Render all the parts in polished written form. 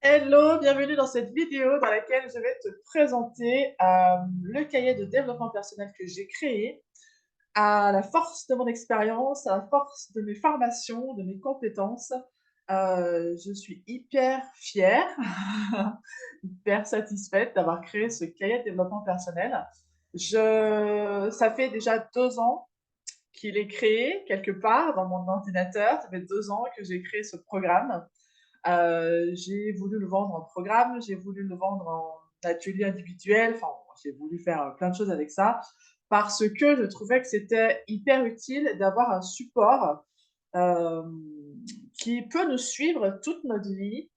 Hello, bienvenue dans cette vidéo dans laquelle je vais te présenter le cahier de développement personnel que j'ai créé à la force de mon expérience, à la force de mes formations, de mes compétences. Je suis hyper fière, hyper satisfaite d'avoir créé ce cahier de développement personnel. Ça fait déjà 2 ans qu'il est créé quelque part dans mon ordinateur. Ça fait 2 ans que j'ai créé ce programme. J'ai voulu le vendre en programme, j'ai voulu le vendre en atelier individuel, enfin, j'ai voulu faire plein de choses avec ça, parce que je trouvais que c'était hyper utile d'avoir un support euh, qui peut nous suivre toute notre vie.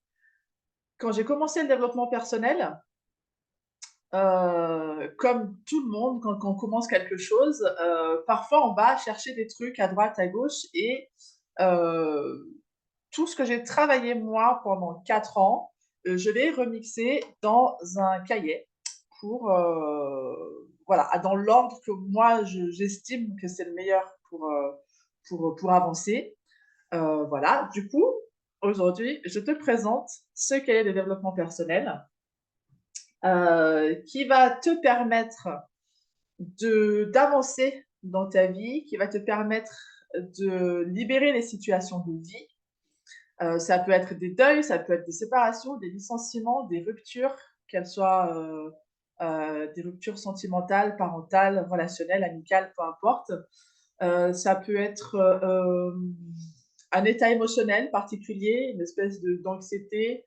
Quand j'ai commencé le développement personnel, comme tout le monde, quand on commence quelque chose, parfois on va chercher des trucs à droite, à gauche, et euh, tout ce que j'ai travaillé moi pendant 4 ans, je l'ai remixé dans un cahier pour, voilà, dans l'ordre que moi j'estime que c'est le meilleur pour avancer. Voilà, du coup, aujourd'hui, je te présente ce cahier de développement personnel qui va te permettre d'avancer dans ta vie, qui va te permettre de libérer les situations de vie. Ça peut être des deuils, ça peut être des séparations, des licenciements, des ruptures, qu'elles soient des ruptures sentimentales, parentales, relationnelles, amicales, peu importe. Ça peut être un état émotionnel particulier, une espèce d'anxiété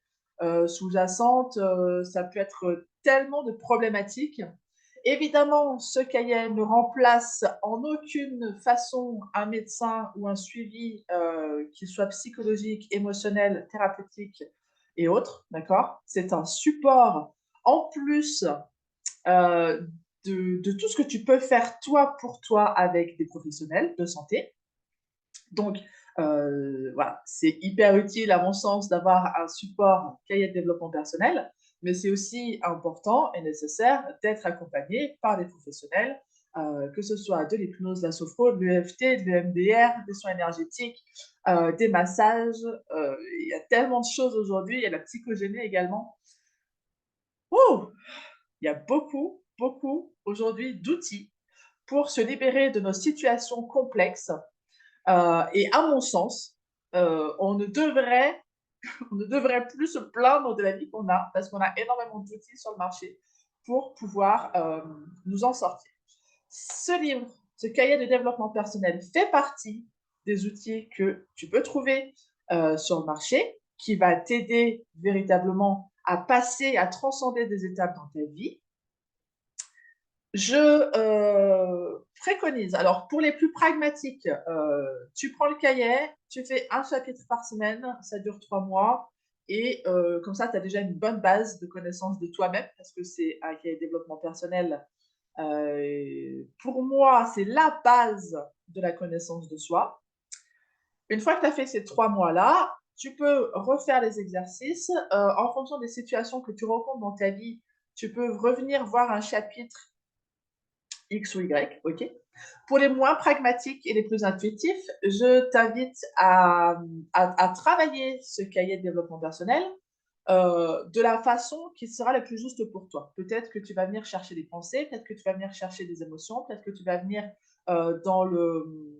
sous-jacente. Ça peut être tellement de problématiques. Évidemment, ce cahier ne remplace en aucune façon un médecin ou un suivi, qu'il soit psychologique, émotionnel, thérapeutique et autres, d'accord? C'est un support en plus euh, de tout ce que tu peux faire toi pour toi avec des professionnels de santé. Donc, voilà, c'est hyper utile à mon sens d'avoir un support cahier de développement personnel, mais c'est aussi important et nécessaire d'être accompagné par des professionnels, que ce soit de l'hypnose, de la sophro, de l'EFT, de l'EMDR, des soins énergétiques, des massages. Il y a tellement de choses aujourd'hui, il y a la psychogénie également. Ouh, il y a beaucoup, beaucoup aujourd'hui d'outils pour se libérer de nos situations complexes. Et à mon sens, on ne devrait plus se plaindre de la vie qu'on a parce qu'on a énormément d'outils sur le marché pour pouvoir nous en sortir. Ce livre, ce cahier de développement personnel fait partie des outils que tu peux trouver sur le marché qui va t'aider véritablement à passer, à transcender des étapes dans ta vie. Je préconise, alors pour les plus pragmatiques, tu prends le cahier, tu fais un chapitre par semaine, ça dure 3 mois, et comme ça, tu as déjà une bonne base de connaissance de toi-même, parce que c'est un cahier de développement personnel. Pour moi, c'est la base de la connaissance de soi. Une fois que tu as fait ces 3 mois-là, tu peux refaire les exercices. En fonction des situations que tu rencontres dans ta vie, tu peux revenir voir un chapitre X ou Y, ok. Pour les moins pragmatiques et les plus intuitifs, je t'invite à travailler ce cahier de développement personnel de la façon qui sera la plus juste pour toi. Peut-être que tu vas venir chercher des pensées, peut-être que tu vas venir chercher des émotions, peut-être que tu vas venir dans le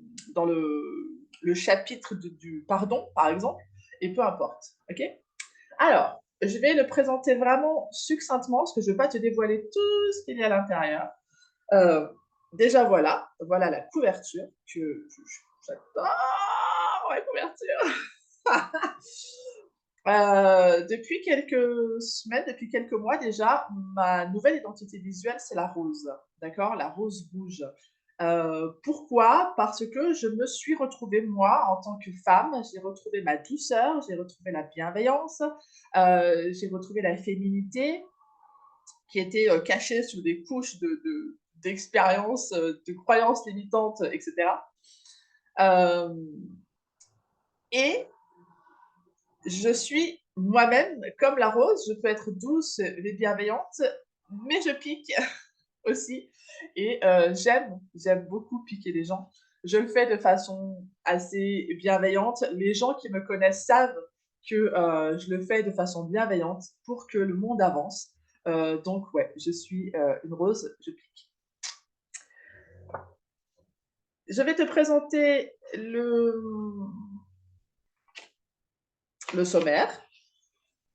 chapitre du pardon, par exemple, et peu importe, ok. Alors, je vais le présenter vraiment succinctement, parce que je ne veux pas te dévoiler tout ce qu'il y a à l'intérieur. Euh, Déjà, voilà la couverture j'adore la couverture. Depuis quelques semaines, depuis quelques mois déjà, ma nouvelle identité visuelle, c'est la rose. D'accord? La rose rouge. Pourquoi? Parce que je me suis retrouvée, moi, en tant que femme, j'ai retrouvé ma douceur, j'ai retrouvé la bienveillance, j'ai retrouvé la féminité qui était cachée sous des couches d'expériences, de croyances limitantes, etc. Euh, et je suis moi-même comme la rose, je peux être douce et bienveillante, mais je pique aussi. Et j'aime beaucoup piquer les gens. Je le fais de façon assez bienveillante. Les gens qui me connaissent savent que je le fais de façon bienveillante pour que le monde avance. Donc, ouais, je suis une rose, je pique. Je vais te présenter le sommaire.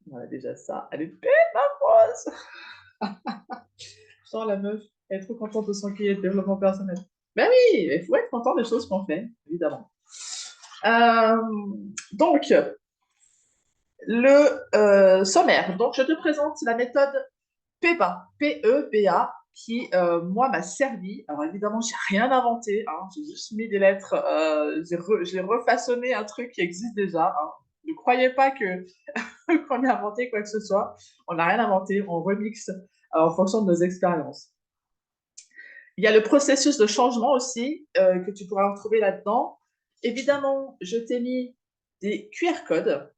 Voilà déjà ça. Elle est belle, ma rose. Je sens la meuf, elle est trop contente de son cahier de développement personnel. Ben oui, il faut être content des choses qu'on fait, évidemment. Euh, donc, le sommaire. Donc, je te présente la méthode PEBA, P-E-B-A, qui, moi, m'a servi. Alors, évidemment, j'ai rien inventé. Hein, j'ai juste mis des lettres. J'ai refaçonné un truc qui existe déjà. Hein. Ne croyez pas que qu'on a inventé quoi que ce soit. On n'a rien inventé. On remixe en fonction de nos expériences. Il y a le processus de changement aussi que tu pourras retrouver là-dedans. Évidemment, je t'ai mis des QR codes.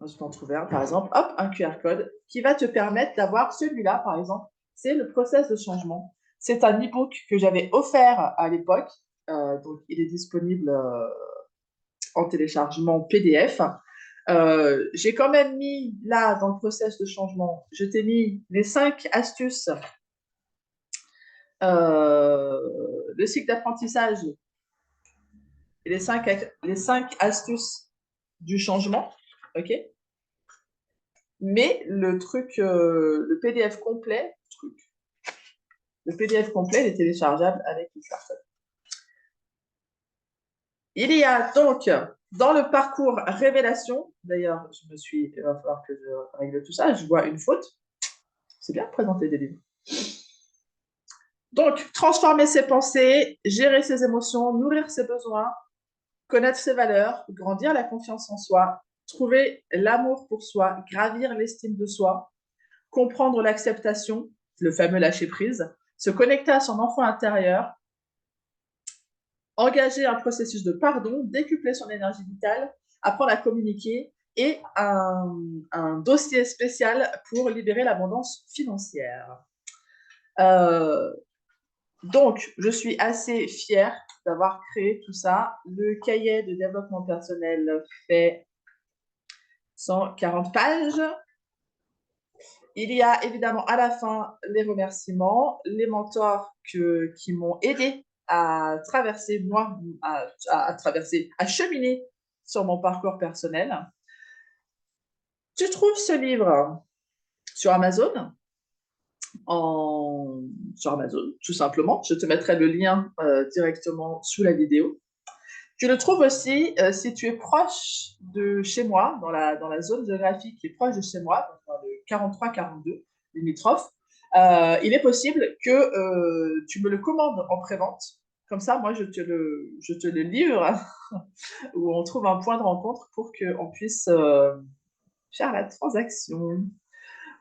Je t'en trouver un, par exemple. Hop, un QR code qui va te permettre d'avoir celui-là, par exemple. C'est le process de changement. C'est un e-book que j'avais offert à l'époque. Donc, il est disponible en téléchargement PDF. J'ai quand même mis là, dans le process de changement, je t'ai mis les 5 astuces, le cycle d'apprentissage et les 5 astuces du changement. OK? Mais le truc, le PDF complet, le PDF complet, il est téléchargeable avec le QR code. Il y a donc, dans le parcours révélation, d'ailleurs, il va falloir que je règle tout ça, je vois une faute. C'est bien de présenter des livres. Donc, transformer ses pensées, gérer ses émotions, nourrir ses besoins, connaître ses valeurs, grandir la confiance en soi, trouver l'amour pour soi, gravir l'estime de soi, comprendre l'acceptation, le fameux lâcher-prise, se connecter à son enfant intérieur, engager un processus de pardon, décupler son énergie vitale, apprendre à communiquer et un dossier spécial pour libérer l'abondance financière. Donc, je suis assez fière d'avoir créé tout ça. Le cahier de développement personnel fait 140 pages. Il y a évidemment à la fin les remerciements, les mentors qui m'ont aidé à traverser, moi, à cheminer sur mon parcours personnel. Tu trouves ce livre sur Amazon, sur Amazon, tout simplement. Je te mettrai le lien directement sous la vidéo. Tu le trouves aussi si tu es proche de chez moi, dans la zone géographique qui est proche de chez moi, dans le 43-42, limitrophe. Il est possible que tu me le commandes en prévente. Comme ça, moi, je te le livre, où on trouve un point de rencontre pour qu'on puisse faire la transaction.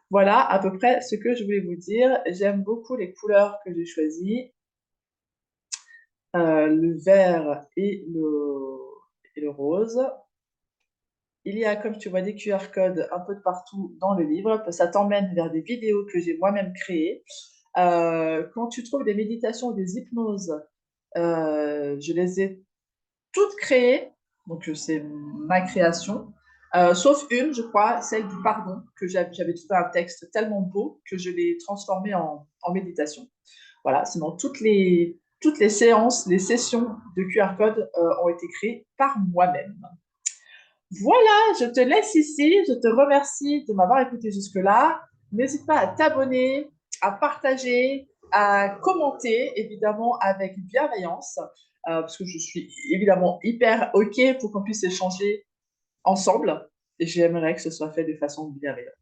Voilà à peu près ce que je voulais vous dire. J'aime beaucoup les couleurs que j'ai choisies. Le vert et le rose. Il y a, comme tu vois, des QR codes un peu de partout dans le livre. Ça t'emmène vers des vidéos que j'ai moi-même créées. Quand tu trouves des méditations ou des hypnoses, je les ai toutes créées. Donc, c'est ma création. Sauf une, je crois, celle du pardon, que j'avais trouvé un texte tellement beau que je l'ai transformé en méditation. Voilà, sinon toutes les séances, les sessions de QR code ont été créées par moi-même. Voilà, je te laisse ici. Je te remercie de m'avoir écouté jusque-là. N'hésite pas à t'abonner, à partager, à commenter, évidemment avec bienveillance, parce que je suis évidemment hyper OK pour qu'on puisse échanger ensemble. Et j'aimerais que ce soit fait de façon bienveillante.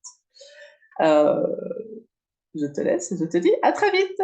Euh, je te laisse et je te dis à très vite.